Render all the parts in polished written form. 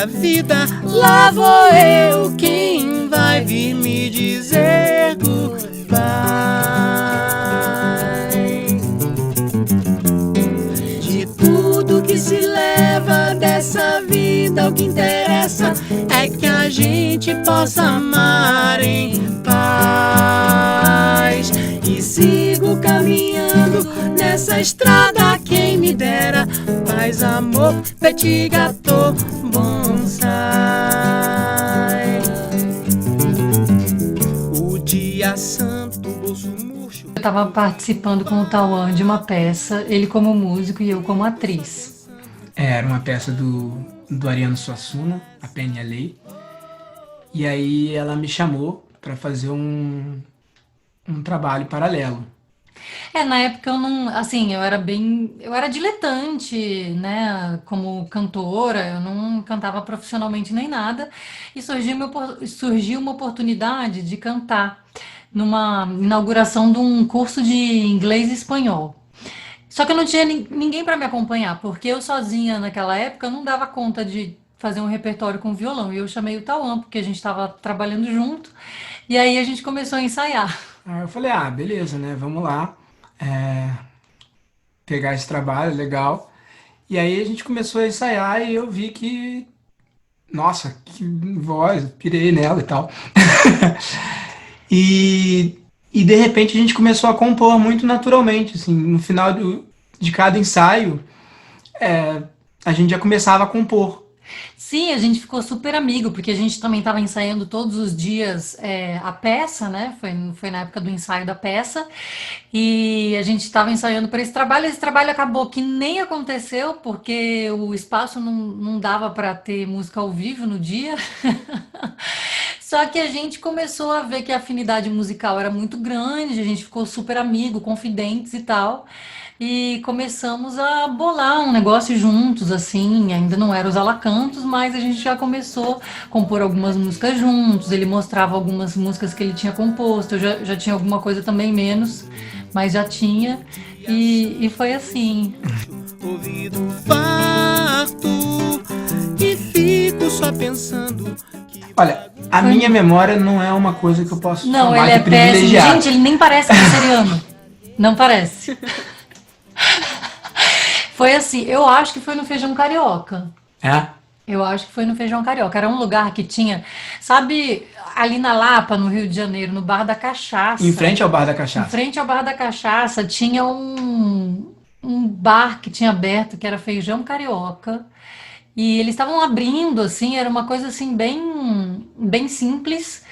da vida, lá vou eu quem vai vir me dizer goodbye. De tudo que se leva dessa vida, o que interessa é que a gente possa amar em paz. E sigo caminhando nessa estrada, quem me dera paz, amor, petit gâteau, bonsai. O dia santo, bolso murcho. Eu estava participando com o Tauan de uma peça, ele como músico e eu como atriz. Era uma peça do Ariano Suassuna, A Pena e a Lei. E aí ela me chamou para fazer um trabalho paralelo. Na época eu não, assim, eu era diletante, né, como cantora, eu não cantava profissionalmente nem nada, e surgiu uma oportunidade de cantar numa inauguração de um curso de inglês e espanhol. Só que eu não tinha ninguém para me acompanhar, porque eu sozinha naquela época não dava conta de fazer um repertório com violão. E eu chamei o Tauan, porque a gente estava trabalhando junto, e aí a gente começou a ensaiar. Aí eu falei, beleza, né, vamos lá, pegar esse trabalho, legal. E aí a gente começou a ensaiar e eu vi que, nossa, que voz, pirei nela e tal. E de repente a gente começou a compor muito naturalmente, assim, no final de cada ensaio, a gente já começava a compor. Sim, a gente ficou super amigo, porque a gente também estava ensaiando todos os dias a peça, né? Foi na época do ensaio da peça. E a gente estava ensaiando para esse trabalho. Esse trabalho acabou que nem aconteceu, porque o espaço não dava para ter música ao vivo no dia. Só que a gente começou a ver que a afinidade musical era muito grande, a gente ficou super amigo, confidentes e tal. E começamos a bolar um negócio juntos, assim, ainda não era os alacantos, mas a gente já começou a compor algumas músicas juntos. Ele mostrava algumas músicas que ele tinha composto, eu já tinha alguma coisa também menos, mas já tinha. E foi assim. Ouvido farto e fico só pensando. Olha, a minha memória não é uma coisa que eu posso Não, chamar ele de é péssimo. privilegiada. Gente, ele nem parece canceriano. Não parece. Foi assim, eu acho que foi no Feijão Carioca. É? Eu acho que foi no Feijão Carioca. Era um lugar que tinha, sabe, ali na Lapa, no Rio de Janeiro, no Bar da Em Cachaça. frente ao Bar da Em Cachaça. frente ao Bar da Cachaça tinha um bar que tinha aberto, que era Feijão Carioca. E eles estavam abrindo, assim, era uma coisa assim, bem simples.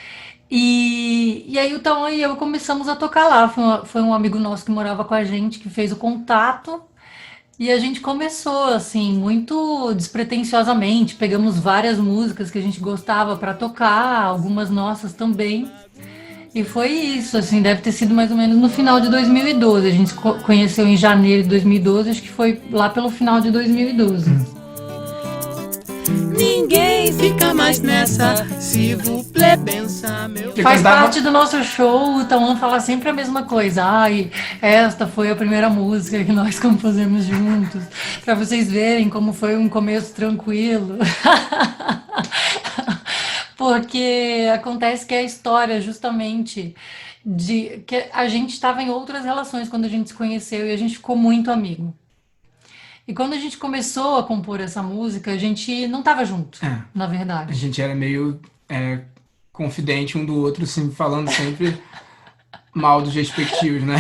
E aí o Tauan e eu começamos a tocar lá. Foi um amigo nosso que morava com a gente que fez o contato. E a gente começou assim, muito despretensiosamente. Pegamos várias músicas que a gente gostava para tocar, algumas nossas também. E foi isso, assim, deve ter sido mais ou menos no final de 2012. A gente se conheceu em janeiro de 2012, acho que foi lá pelo final de 2012. Ninguém fica mais nessa, se vous plaît, pensa meu. Você Faz cantava- parte do nosso show, o Tauan fala sempre a mesma coisa. Ai, esta foi a primeira música que nós compusemos juntos, para vocês verem como foi um começo tranquilo. Porque acontece que é a história justamente de que a gente estava em outras relações quando a gente se conheceu e a gente ficou muito amigo. E quando a gente começou a compor essa música, a gente não estava junto, É. na A verdade. gente era meio confidente um do outro, assim, falando sempre mal dos respectivos, né?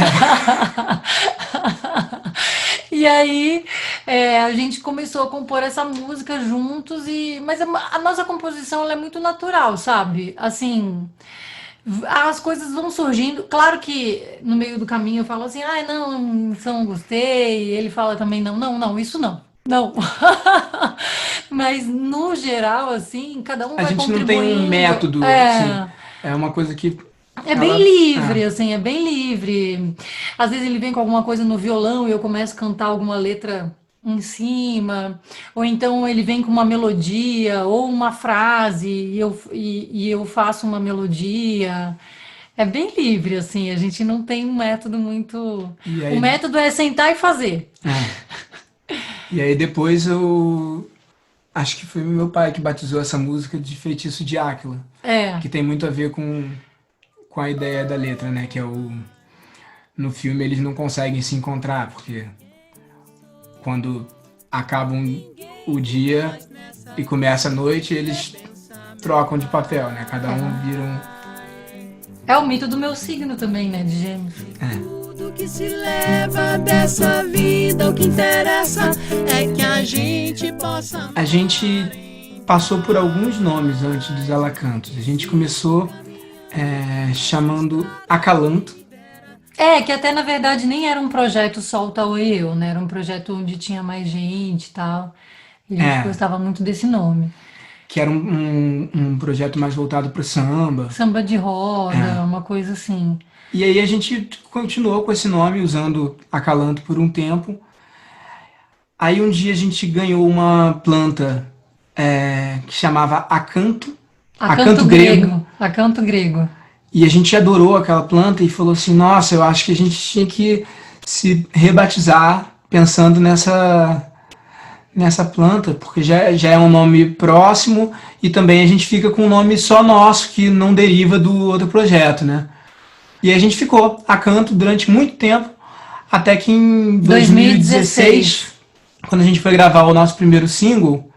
E aí a gente começou a compor essa música juntos mas a nossa composição ela é muito natural, sabe? Assim, as coisas vão surgindo. Claro que no meio do caminho eu falo assim, ai não, isso eu não gostei. Ele fala também não, isso não. Não. Mas no geral, assim, cada um A vai gente não tem um contribuindo. método, assim. É uma coisa que É bem ela. livre, assim, é bem livre. Às vezes ele vem com alguma coisa no violão e eu começo a cantar alguma letra em cima, ou então ele vem com uma melodia ou uma frase e eu faço uma melodia. É bem livre, assim, a gente não tem um método muito. E O aí, método é sentar e fazer. e aí depois Acho que foi meu pai que batizou essa música de Feitiço de Áquila, É, que tem muito a ver com a ideia da letra, né? Que é o. No filme eles não conseguem se encontrar, porque quando acabam o dia e começa a noite, eles trocam de papel, né? Cada um vira um. é o mito do meu signo também, né, de Gêmeos. Tudo que se leva dessa vida, o que interessa é que a gente possa. A gente passou por alguns nomes antes dos Alacantos. A gente começou chamando Acalanto. É, que até na verdade nem era um projeto só o Tauê e eu, né? Era um projeto onde tinha mais gente e tal. E a gente É, gostava muito desse nome. que era um projeto mais voltado para samba. Samba de roda, uma coisa assim. E aí a gente continuou com esse nome, usando Acalanto por um tempo. Aí um dia a gente ganhou uma planta que chamava Acanto, Acanto grego. Acanto grego. e a gente adorou aquela planta e falou assim, nossa, eu acho que a gente tinha que se rebatizar pensando nessa planta, porque já é um nome próximo e também a gente fica com um nome só nosso, que não deriva do outro projeto, né? E aí a gente ficou Acanto durante muito tempo, até que em 2016, quando a gente foi gravar o nosso primeiro single,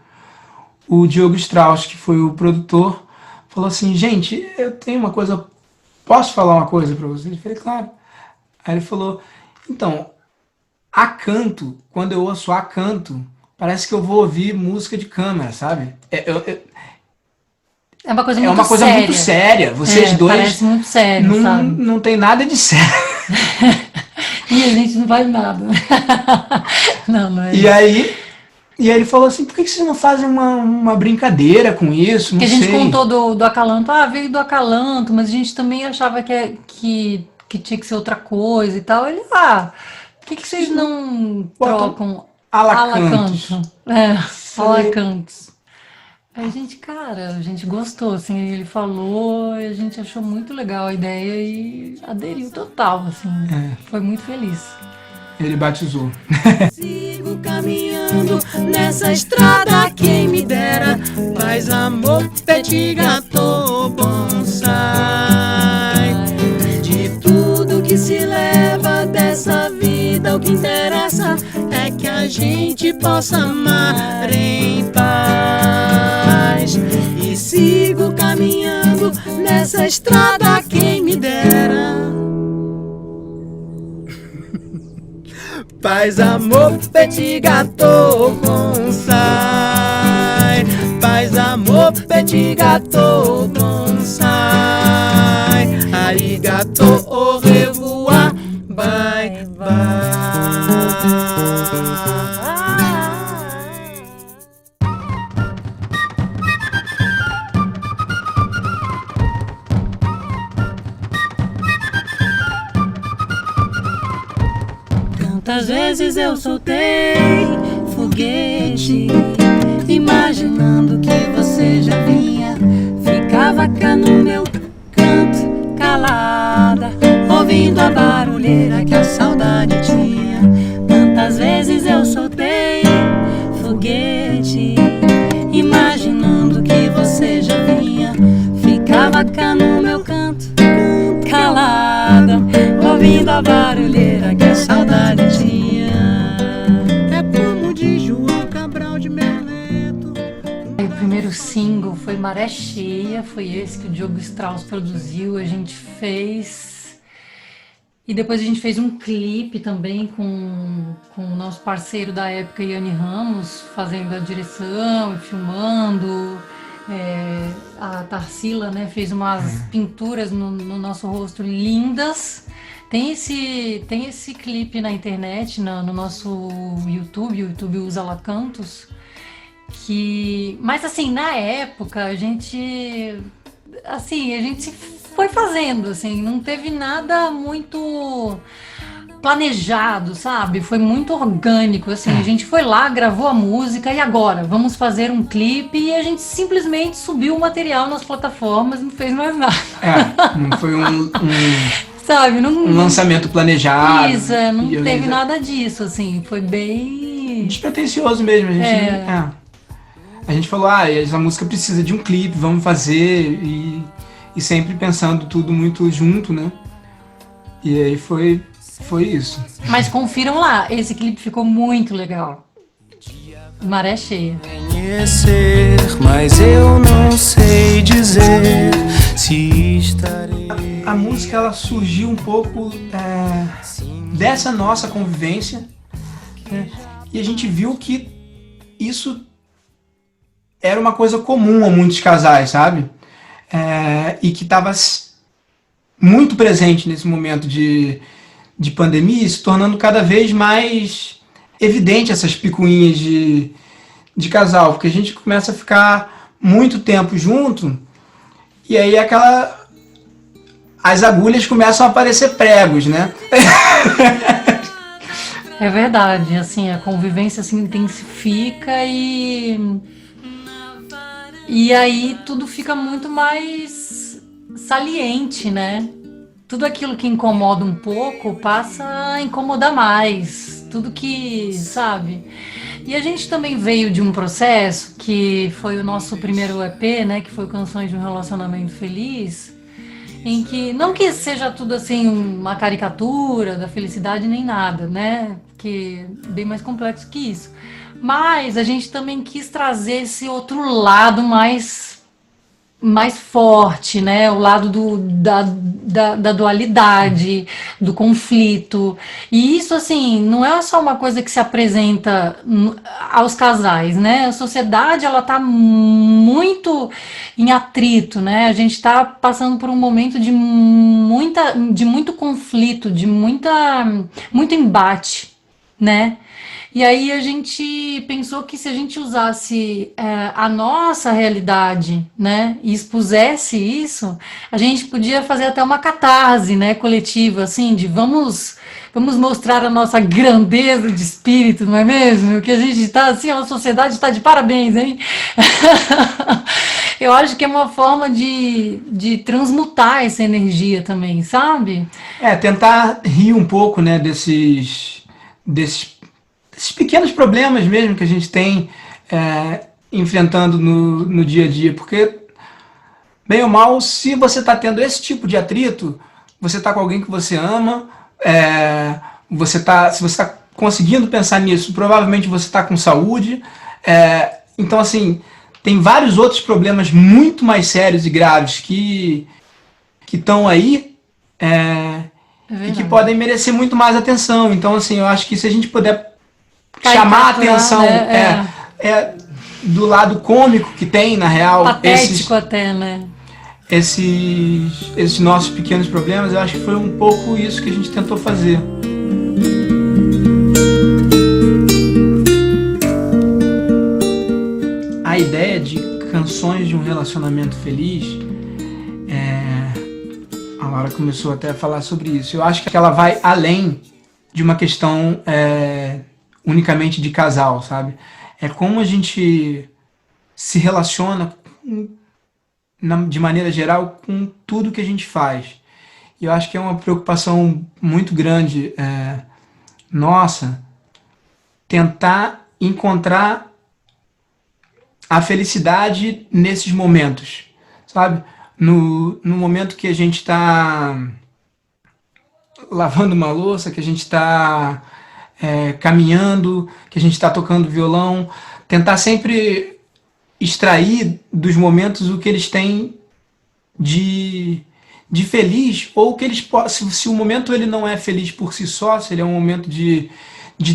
o Diogo Strauss, que foi o produtor, falou assim, gente, eu tenho uma coisa, posso falar uma coisa pra vocês? Eu falei, claro. Aí ele falou, então, Acanto, quando eu ouço Acanto, parece que eu vou ouvir música de câmera, sabe? É uma coisa É muito uma coisa séria. muito séria. Vocês dois Parece muito sério, não, sabe? não tem nada de sério. E a gente não faz nada. Não é E isso. aí ele falou assim, por que vocês não fazem uma brincadeira com isso? Não Porque a gente sei. contou do Acalanto, veio do Acalanto, mas a gente também achava que tinha que ser outra coisa e tal. Ele, por que vocês não Botam trocam Alacantos. Alacanto? É, Falei, Alacantos. Aí a gente gostou, assim, ele falou, e a gente achou muito legal a ideia e aderiu total, assim. Foi muito feliz. ele batizou. Sigo caminhando nessa estrada, quem me dera paz, amor, petit gâteau, bonsai. De tudo que se leva dessa vida, o que interessa é que a gente possa amar em paz. E sigo caminhando nessa estrada, quem me dera paz, amor, petit gâteau, bonsai. Paz, amor, petit gâteau, bonsai. Arigato, au revoir, bye, bye. Tantas vezes eu soltei foguete, imaginando que você já vinha. Ficava cá no meu canto, calada, ouvindo a barulheira que a saudade tinha. Tantas vezes eu soltei foguete, imaginando que você já vinha. Ficava cá no meu canto, calada, ouvindo a barulheira que a saudade tinha. É como de João Cabral de Meleto. O primeiro single foi Maré Cheia, foi esse que o Diogo Strauss produziu, a gente fez. E depois a gente fez um clipe também com o nosso parceiro da época, Yanni Ramos, fazendo a direção e filmando. A Tarsila, né, fez umas pinturas no nosso rosto lindas. Tem esse clipe na internet, no nosso YouTube, o YouTube Usa Alacantos, mas assim, na época a gente foi fazendo, assim, não teve nada muito planejado, sabe? Foi muito orgânico, assim, a gente foi lá, gravou a música e agora vamos fazer um clipe e a gente simplesmente subiu o material nas plataformas e não fez mais nada. Não foi Sabe? um lançamento planejado. Isso, não teve nada disso, assim, foi bem despretensioso mesmo, a gente a gente falou, essa música precisa de um clipe, vamos fazer, e sempre pensando tudo muito junto, né? E aí foi isso. Mas confiram lá, esse clipe ficou muito legal. Maré cheia. Conhecer, mas eu não sei dizer se estarei. A música, ela surgiu um pouco dessa nossa convivência, né? E a gente viu que isso era uma coisa comum a muitos casais, sabe? E que estava muito presente nesse momento de pandemia, se tornando cada vez mais evidente essas picuinhas de casal, porque a gente começa a ficar muito tempo junto, e aí as agulhas começam a aparecer pregos, né? É verdade, assim, a convivência se intensifica e aí tudo fica muito mais saliente, né? Tudo aquilo que incomoda um pouco passa a incomodar mais. Tudo que, sabe? E a gente também veio de um processo que foi o nosso primeiro EP, né? Que foi Canções de um Relacionamento Feliz, em que, não que seja tudo assim uma caricatura da felicidade nem nada, né? Que é bem mais complexo que isso. Mas a gente também quis trazer esse outro lado mais forte, né? O lado da dualidade, do conflito. E isso, assim, não é só uma coisa que se apresenta aos casais, né? A sociedade, ela tá muito em atrito, né? A gente tá passando por um momento de muito conflito, muito embate, né? E aí a gente pensou que se a gente usasse a nossa realidade, né, e expusesse isso, a gente podia fazer até uma catarse, né, coletiva, assim, de vamos mostrar a nossa grandeza de espírito, não é mesmo? Que a gente está assim, a sociedade está de parabéns, hein? Eu acho que é uma forma de transmutar essa energia também, sabe? Tentar rir um pouco, né, desses pequenos problemas mesmo que a gente tem enfrentando no dia a dia, porque, bem ou mal, se você está tendo esse tipo de atrito, você está com alguém que você ama, se você está conseguindo pensar nisso, provavelmente você está com saúde, então, assim, tem vários outros problemas muito mais sérios e graves que estão aí, e que podem merecer muito mais atenção. Então, assim, eu acho que se a gente puder chamar a atenção, né? do lado cômico que tem, na real, patético até, né? Esses nossos pequenos problemas, eu acho que foi um pouco isso que a gente tentou fazer. A ideia de Canções de um Relacionamento Feliz, a Laura começou até a falar sobre isso. Eu acho que ela vai além de uma questão unicamente de casal, sabe? É como a gente se relaciona de maneira geral com tudo que a gente faz. E eu acho que é uma preocupação muito grande nossa tentar encontrar a felicidade nesses momentos, sabe? No momento que a gente está lavando uma louça, que a gente está caminhando, que a gente está tocando violão, tentar sempre extrair dos momentos o que eles têm de feliz, ou que eles se o momento ele não é feliz por si só, se ele é um momento de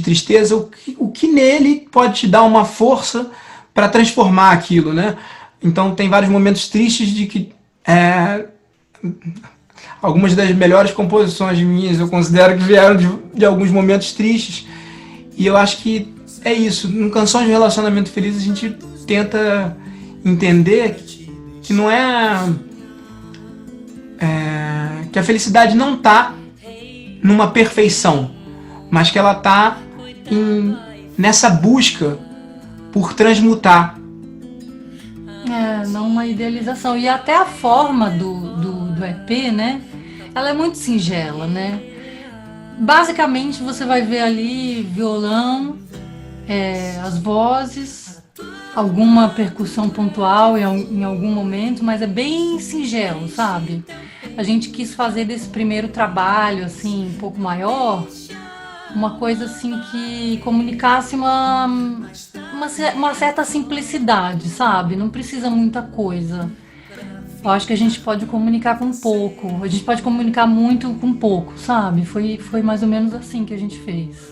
tristeza, o que nele pode te dar uma força para transformar aquilo, né? Então tem vários momentos tristes de que algumas das melhores composições minhas eu considero que vieram de alguns momentos tristes, e eu acho que é isso. Em Canções de Relacionamento Feliz a gente tenta entender que não que a felicidade não está numa perfeição, mas que ela está nessa busca por transmutar. Não uma idealização. E até a forma do EP, né? Ela é muito singela, né? Basicamente você vai ver ali violão, as vozes, alguma percussão pontual em algum momento, mas é bem singelo, sabe? A gente quis fazer desse primeiro trabalho, assim, um pouco maior, uma coisa assim que comunicasse uma certa simplicidade, sabe? Não precisa muita coisa. Eu acho que a gente pode comunicar com pouco, a gente pode comunicar muito com pouco, sabe? Foi mais ou menos assim que a gente fez.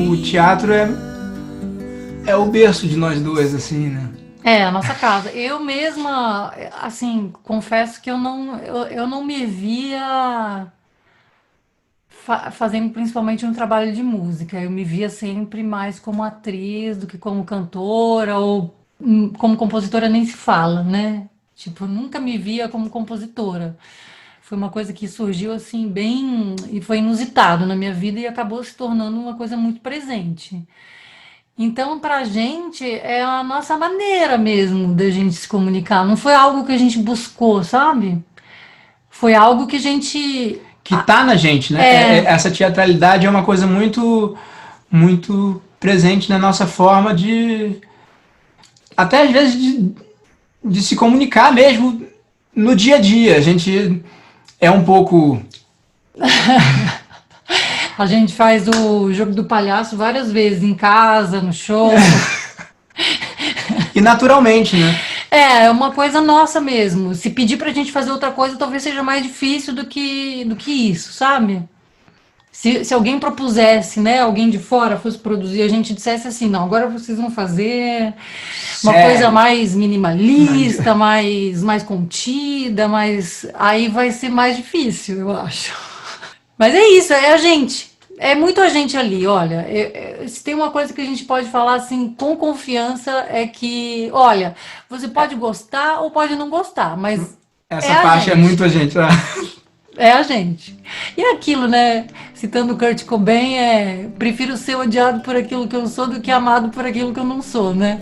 O teatro é o berço de nós duas, assim, né? É, a nossa casa. Eu mesma, assim, confesso que eu não me via fazendo principalmente um trabalho de música. Eu me via sempre mais como atriz do que como cantora, ou como compositora nem se fala, né? Tipo, eu nunca me via como compositora. Foi uma coisa que surgiu assim bem e foi inusitado na minha vida e acabou se tornando uma coisa muito presente. Então, pra gente, é a nossa maneira mesmo da gente se comunicar. Não foi algo que a gente buscou, sabe? Foi algo que a gente. Que tá na gente, né? É, Essa teatralidade é uma coisa muito, muito presente na nossa forma de, até às vezes, de se comunicar mesmo no dia a dia. A gente é um pouco. a gente faz o jogo do palhaço várias vezes, em casa, no show. E naturalmente, né? É uma coisa nossa mesmo. Se pedir pra gente fazer outra coisa, talvez seja mais difícil do que isso, sabe? Se alguém propusesse, né, alguém de fora fosse produzir, a gente dissesse assim, não, agora vocês vão fazer uma coisa Sério. mais minimalista, mais contida, aí vai ser mais difícil, eu acho. Mas é isso, é a gente. É muito a gente ali, olha. Se tem uma coisa que a gente pode falar assim com confiança é que, olha, você pode gostar ou pode não gostar, mas é Essa a parte é gente. muito a gente. É a gente. E é aquilo, né? Citando Kurt Cobain, prefiro ser odiado por aquilo que eu sou do que amado por aquilo que eu não sou, né?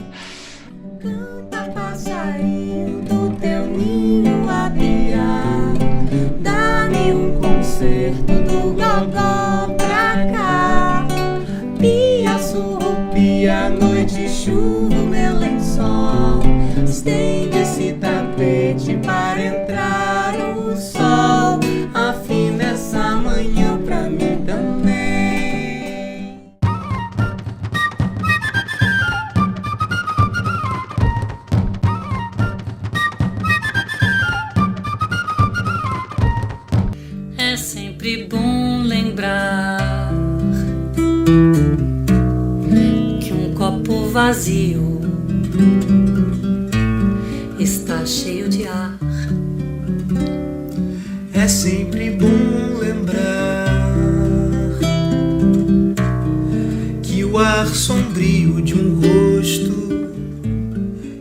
Canta, passarinho do teu ninho a piar. Dá-me um concerto do gogó pra cá. Pia, surrupia, noite, chuva, meu lençol. Estende esse tapete para entrar o sol. Afina essa manhã pra mim também. É sempre bom lembrar que um copo vazio está cheio de ar. É sempre bom lembrar que o ar sombrio de um rosto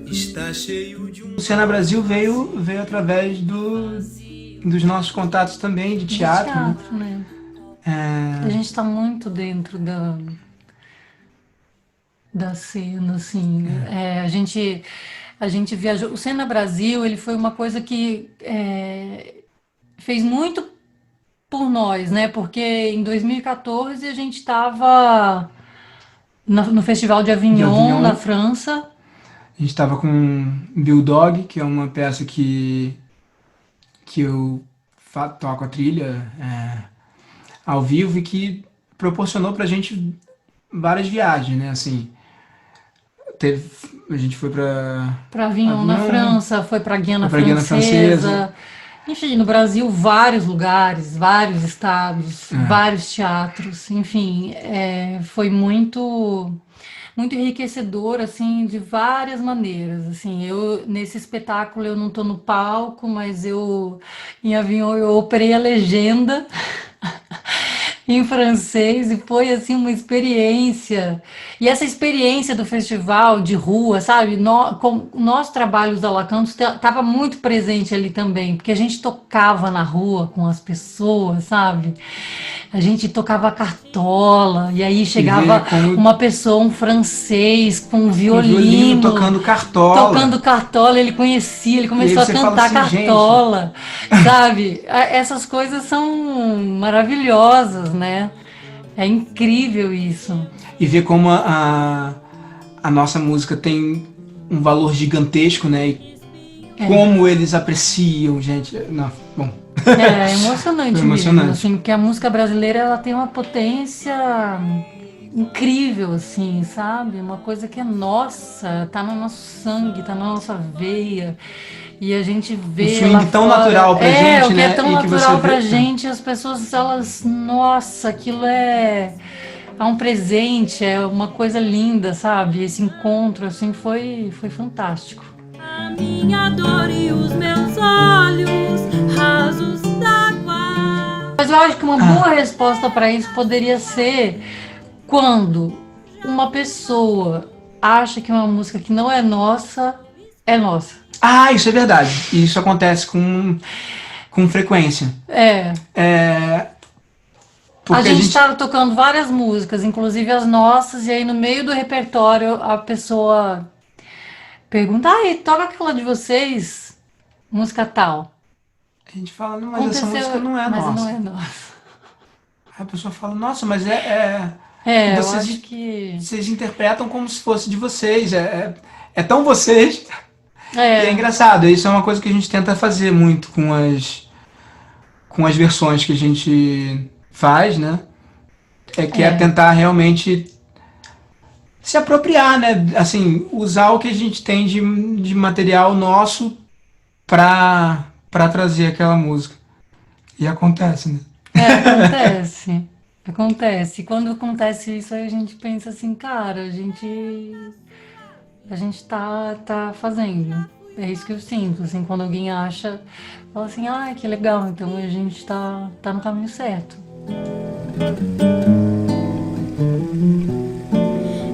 está cheio de um. O Cena Brasil veio através dos nossos contatos também de De teatro, né? teatro, né? A gente está muito dentro da cena, assim. A gente viajou. O Cena Brasil, ele foi uma coisa que fez muito por nós, né? Porque em 2014 a gente estava no Festival de De Avignon, Avignon. na França. A gente estava com Bill Dog, que é uma peça que eu toco a trilha ao vivo e que proporcionou pra gente várias viagens, né? Assim, a gente foi pra Para Avignon, na Avignon, França, foi para Guiana foi pra Guiana Francesa. Francesa. Enfim, no Brasil, vários lugares, vários estados, vários teatros. Enfim, foi muito enriquecedor, assim, de várias maneiras. Assim, nesse espetáculo, eu não estou no palco, mas em Avignon, eu operei a legenda em francês e foi assim uma experiência. E essa experiência do festival de rua, sabe? O nosso trabalho da Lacantos estava muito presente ali também, porque a gente tocava na rua com as pessoas, sabe? A gente tocava cartola e aí E ver chegava como uma pessoa, um francês com um um violino violino, tocando cartola. tocando cartola, ele conhecia, ele E aí começou a você fala cantar assim, gente, cartola, sabe? Essas coisas são maravilhosas, né? É incrível isso. E ver como a nossa música tem um valor gigantesco, né? E como eles apreciam, gente. Não, bom. É emocionante Foi mesmo, emocionante. assim, porque a música brasileira ela tem uma potência incrível, assim, sabe? Uma coisa que é nossa, tá no nosso sangue, tá na nossa veia. E a gente Um vê lá swing tão fora. natural pra gente, O que é né? tão E que você natural pra vê. gente, as pessoas, elas, nossa, aquilo é um presente, é uma coisa linda, sabe? Esse encontro, assim, foi fantástico. A minha dor e os meus olhos rasos d'água. Mas eu acho que uma boa resposta para isso poderia ser quando uma pessoa acha que uma música que não é nossa é nossa. Ah, isso é verdade. E isso acontece com frequência. É. É, A porque gente tá tocando várias músicas, inclusive as nossas, e aí no meio do repertório a pessoa pergunta: ai, toca aquela de vocês, música tal. a gente fala, não, mas essa música Aconteceu, não é mas não nossa. é nossa. Aí a pessoa fala, nossa, mas É, eu vocês, acho que. vocês interpretam como se fosse de vocês. É tão vocês. E é É, engraçado, isso é uma coisa que a gente tenta fazer muito com as versões que a gente faz, né? Que é é. tentar realmente se apropriar, né? Assim, usar o que a gente tem de material nosso pra trazer aquela música. E acontece, né? Acontece. Acontece. E quando acontece isso, aí a gente pensa assim, cara, a gente tá fazendo. É isso que eu sinto, assim, quando alguém acha, fala assim, ah, que legal, então a gente tá no caminho certo.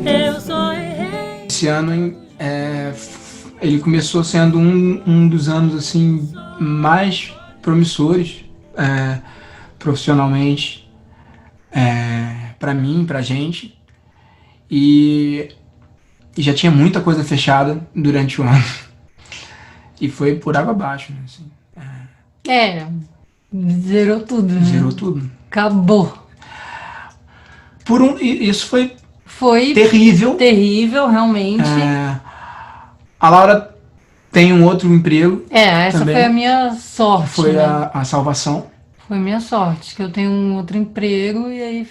Eu só errei. Esse ano ele começou sendo um dos anos assim mais promissores profissionalmente para mim, pra gente. E já tinha muita coisa fechada durante o ano. E foi por água abaixo, né? Assim, É, zerou tudo, né? zerou tudo. Acabou. Isso foi Foi terrível. terrível, realmente. A Laura tem um outro emprego Essa também, foi a minha sorte, foi né? a salvação. Foi minha sorte, que eu tenho um outro emprego e aí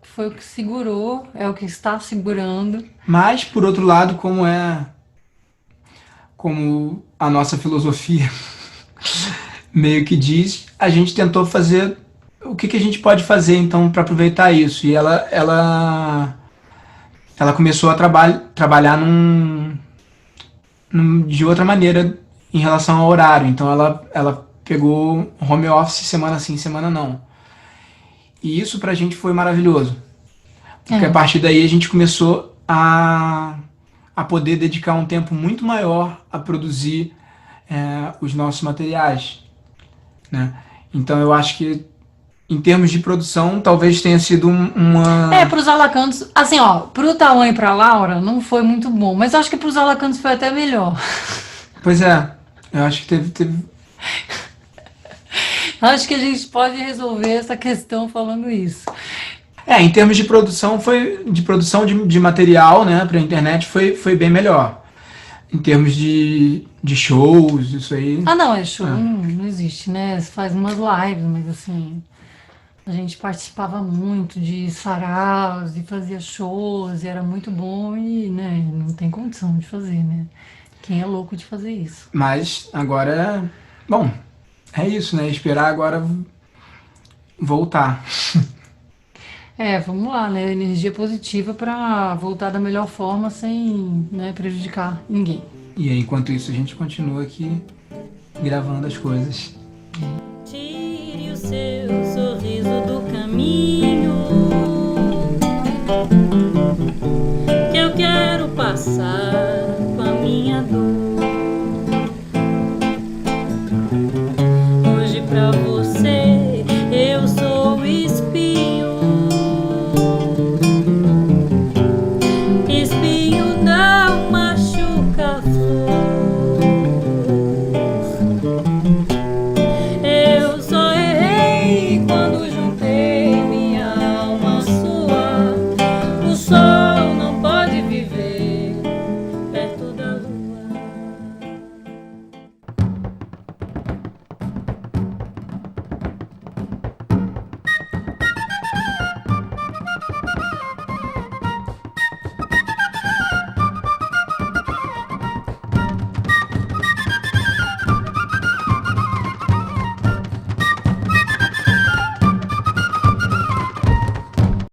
foi o que segurou, é o que está segurando. Mas, por outro lado, como a nossa filosofia meio que diz, a gente tentou fazer o que a gente pode fazer então para aproveitar isso. E ela começou a trabalhar de outra maneira em relação ao horário. Então ela pegou home office semana sim, semana não. E isso pra gente foi maravilhoso. Porque a partir daí a gente começou a poder dedicar um tempo muito maior a produzir os nossos materiais, né? Então eu acho que em termos de produção talvez tenha sido uma... Pros Alacantos, assim, ó, pro Tauan e pra Laura não foi muito bom, mas acho que pros Alacantos foi até melhor. Pois é, eu acho que teve... Acho que a gente pode resolver essa questão falando isso. Em termos de produção, de produção de material, né, pra internet, foi bem melhor. Em termos de shows, isso aí. Ah, não, show não existe, né? Você faz umas lives, mas assim, a gente participava muito de saraus e fazia shows e era muito bom e, né, não tem condição de fazer, né? Quem é louco de fazer isso? Mas agora, bom, é isso, né? Esperar agora voltar. Vamos lá, né? Energia positiva pra voltar da melhor forma sem, né, prejudicar ninguém. E aí, enquanto isso, a gente continua aqui gravando as coisas. Tire o seu sorriso do caminho, que eu quero passar com a minha dor.